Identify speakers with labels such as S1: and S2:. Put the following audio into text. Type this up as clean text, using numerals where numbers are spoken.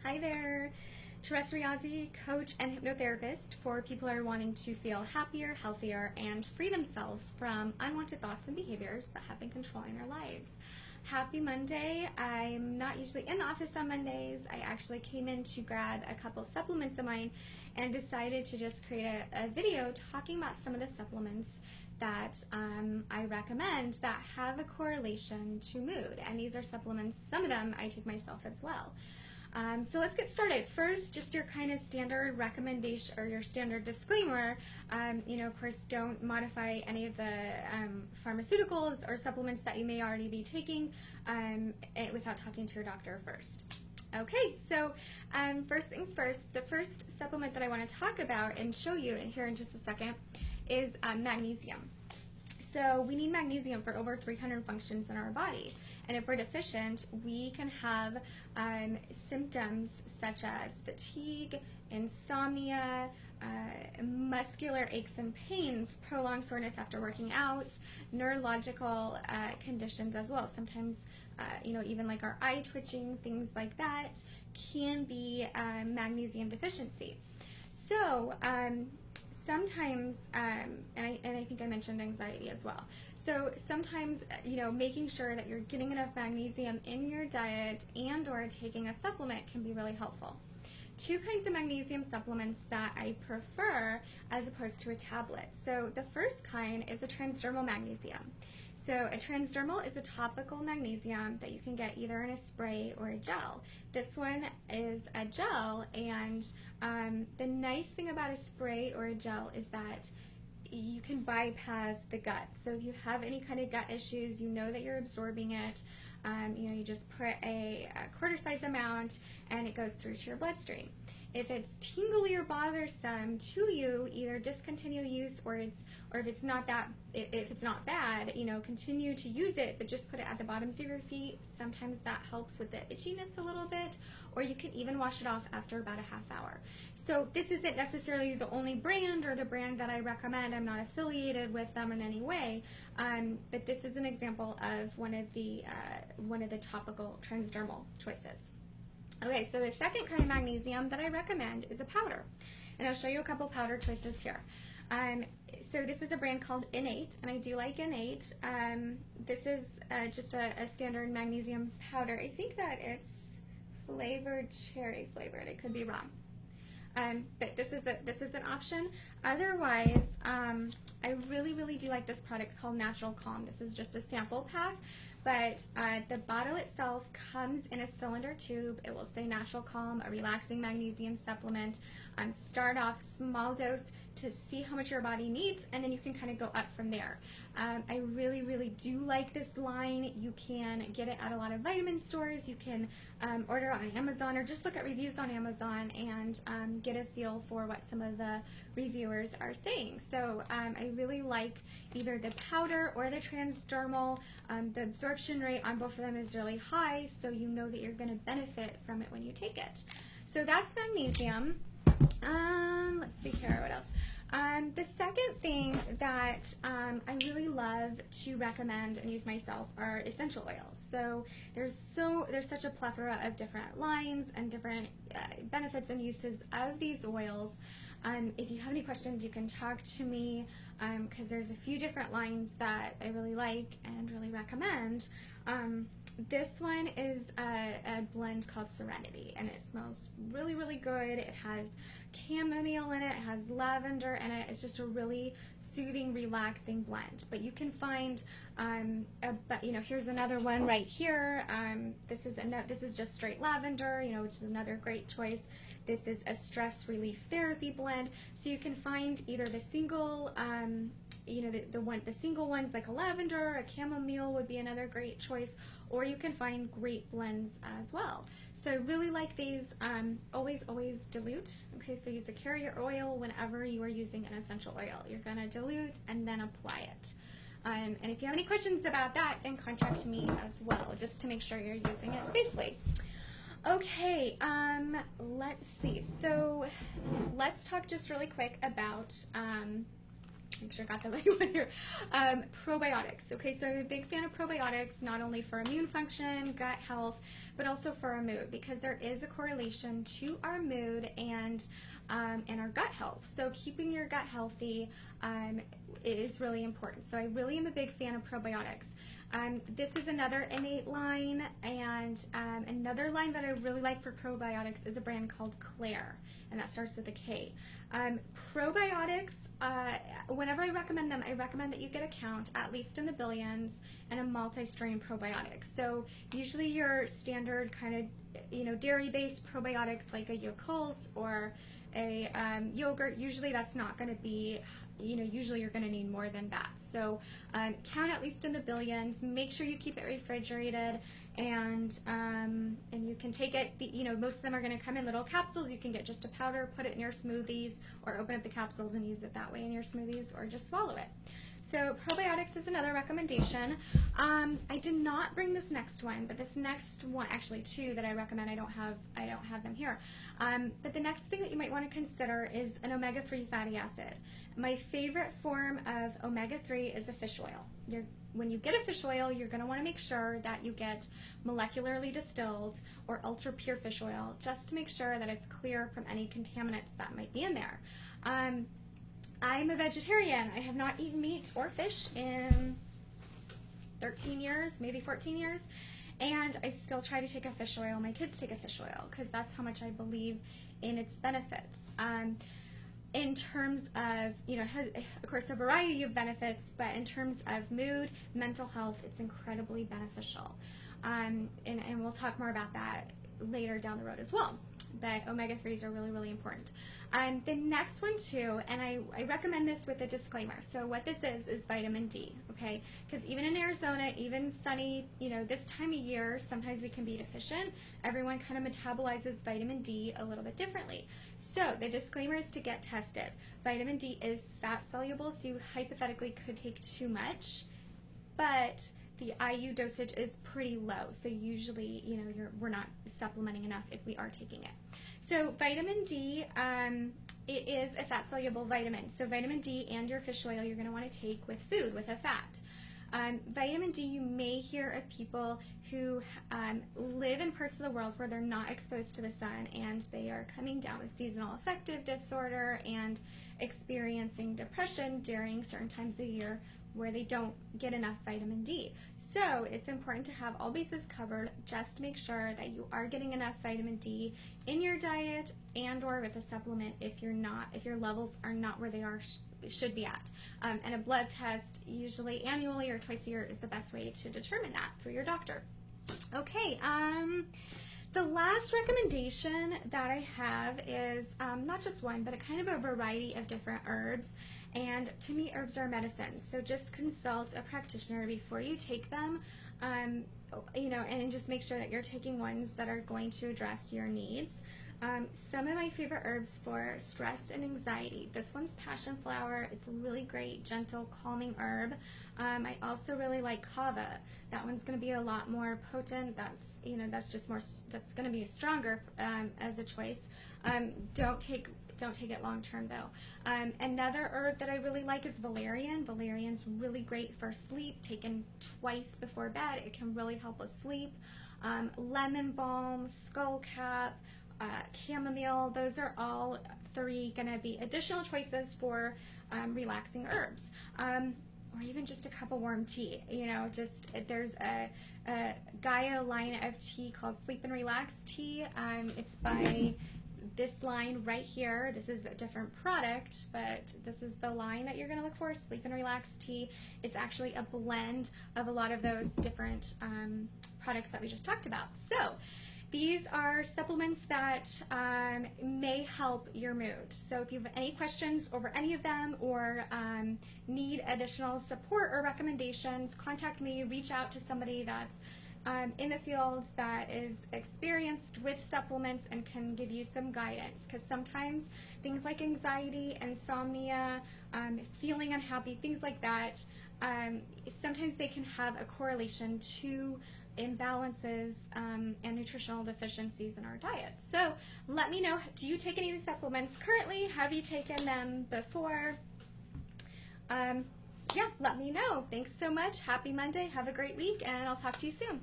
S1: Hi there, Teresa Riazzi, coach and hypnotherapist for people who are wanting to feel happier, healthier, and free themselves from unwanted thoughts and behaviors that have been controlling their lives. Happy Monday. I'm not usually in the office on Mondays. I actually came in to grab a couple supplements of mine and decided to just create a video talking about some of the supplements that I recommend that have a correlation to mood. And these are supplements, some of them I take myself as well. So let's get started. First, just your kind of standard recommendation or your standard disclaimer. Of course, don't modify any of the pharmaceuticals or supplements that you may already be taking without talking to your doctor first. Okay, so first things first, the first supplement that I want to talk about and show you here in just a second is magnesium. So we need magnesium for over 300 functions in our body. And if we're deficient, we can have symptoms such as fatigue, insomnia, muscular aches and pains, prolonged soreness after working out, neurological conditions as well. Sometimes, even like our eye twitching, things like that can be magnesium deficiency. So, sometimes, and I think I mentioned anxiety as well. So sometimes, making sure that you're getting enough magnesium in your diet and or taking a supplement can be really helpful. Two kinds of magnesium supplements that I prefer as opposed to a tablet. So the first kind is a transdermal magnesium. So a transdermal is a topical magnesium that you can get either in a spray or a gel. This one is a gel, and the nice thing about a spray or a gel is that you can bypass the gut. So if you have any kind of gut issues, you know that you're absorbing it. You just put a quarter-size amount and it goes through to your bloodstream. If it's tingly or bothersome to you, either discontinue use or if it's not bad, continue to use it, but just put it at the bottoms of your feet. Sometimes that helps with the itchiness a little bit, or you can even wash it off after about a half hour. So this isn't necessarily the only brand or the brand that I recommend. I'm not affiliated with them in any way, but this is an example of one of the topical transdermal choices. Okay, so the second kind of magnesium that I recommend is a powder, and I'll show you a couple powder choices here. So this is a brand called Innate, and I do like Innate. This is just a standard magnesium powder. I think that it's flavored cherry flavored. I could be wrong. But this is an option. Otherwise, I really do like this product called Natural Calm. This is just a sample pack, but the bottle itself comes in a cylinder tube. It will say Natural Calm, a relaxing magnesium supplement. Start off small dose to see how much your body needs, and then you can kind of go up from there. I really do like this line. You can get it at a lot of vitamin stores. You can order on Amazon or just look at reviews on Amazon and get a feel for what some of the reviewers are saying. So I really like either the powder or the transdermal. The absorption rate on both of them is really high, so you know that you're going to benefit from it when you take it. So that's magnesium. Let's see here, what else? The second thing that I really love to recommend and use myself are essential oils. So there's such a plethora of different lines and different benefits and uses of these oils. If you have any questions, you can talk to me because there's a few different lines that I really like and really recommend. This one is a blend called Serenity, and it smells really good. It has chamomile in it, it has lavender in it. It's just a really soothing, relaxing blend. But you can find, here's another one right here. This is just straight lavender, which is another great choice. This is a stress relief therapy blend. So you can find either the single, the single ones like a lavender, a chamomile would be another great choice, or you can find great blends as well. So I really like these. Always dilute. Okay, so use a carrier oil whenever you are using an essential oil. You're gonna dilute and then apply it. And if you have any questions about that, then contact me as well, just to make sure you're using it safely. Okay, let's see. So let's talk just really quick about Make sure I got the right one here. Probiotics. Okay, so I'm a big fan of probiotics, not only for immune function, gut health, but also for our mood, because there is a correlation to our mood and our gut health. So keeping your gut healthy is really important. So I really am a big fan of probiotics. This is another innate line, and another line that I really like for probiotics is a brand called Claire, and that starts with a K. Probiotics, whenever I recommend them, I recommend that you get a count, at least in the billions, and a multi-strain probiotic. So usually your standard kind of, dairy-based probiotics like a Yakult or a yogurt, usually that's not going to be, usually you're going to need more than that. So count at least in the billions. Make sure you keep it refrigerated, and you can take it. Most of them are going to come in little capsules. You can get just a powder, put it in your smoothies, or open up the capsules and use it that way in your smoothies, or just swallow it. So probiotics is another recommendation. I did not bring this next one, but this next one, actually two that I recommend, I don't have them here. But the next thing that you might want to consider is an omega-3 fatty acid. My favorite form of omega-3 is a fish oil. When you get a fish oil, you're going to want to make sure that you get molecularly distilled or ultra pure fish oil, just to make sure that it's clear from any contaminants that might be in there. I'm a vegetarian. I have not eaten meat or fish in 13 years, maybe 14 years, and I still try to take a fish oil. My kids take a fish oil because that's how much I believe in its benefits. In terms of, it has, of course, a variety of benefits, but in terms of mood, mental health, it's incredibly beneficial. And we'll talk more about that later down the road as well. But omega-3s are really, really important. The next one too, and I recommend this with a disclaimer. So what this is vitamin D, okay? Because even in Arizona, even sunny, this time of year, sometimes we can be deficient. Everyone kind of metabolizes vitamin D a little bit differently. So the disclaimer is to get tested. Vitamin D is fat soluble, so you hypothetically could take too much, but the IU dosage is pretty low, so usually, we're not supplementing enough if we are taking it. So vitamin D, it is a fat-soluble vitamin. So vitamin D and your fish oil you're going to want to take with food, with a fat. Vitamin D, you may hear of people who live in parts of the world where they're not exposed to the sun, and they are coming down with seasonal affective disorder and experiencing depression during certain times of the year where they don't get enough vitamin D. So it's important to have all bases covered. Just make sure that you are getting enough vitamin D in your diet and or with a supplement if your levels are not where they should be at. And a blood test, usually annually or twice a year, is the best way to determine that through your doctor. Okay, the last recommendation that I have is not just one, but a kind of a variety of different herbs. And to me, herbs are medicine. So just consult a practitioner before you take them, and just make sure that you're taking ones that are going to address your needs. Some of my favorite herbs for stress and anxiety. This one's passion flower. It's a really great, gentle, calming herb. I also really like kava. That one's going to be a lot more potent. That's going to be stronger as a choice. Don't take it long term though. Another herb that I really like is valerian. Valerian's really great for sleep. Taken twice before bed, it can really help with sleep. Lemon balm, skullcap, chamomile, those are all three going to be additional choices for relaxing herbs. Or even just a cup of warm tea. There's a Gaia line of tea called Sleep and Relax Tea. It's by this line right here. This is a different product, but this is the line that you're going to look for, Sleep and Relax Tea. It's actually a blend of a lot of those different products that we just talked about. So these are supplements that may help your mood. So if you have any questions over any of them, or need additional support or recommendations, contact me. Reach out to somebody that's in the field that is experienced with supplements and can give you some guidance, because sometimes things like anxiety, insomnia, feeling unhappy, things like that, sometimes they can have a correlation to imbalances and nutritional deficiencies in our diet. So let me know, do you take any of these supplements currently? Have you taken them before? yeah, let me know. Thanks so much. Happy Monday. Have a great week, and I'll talk to you soon.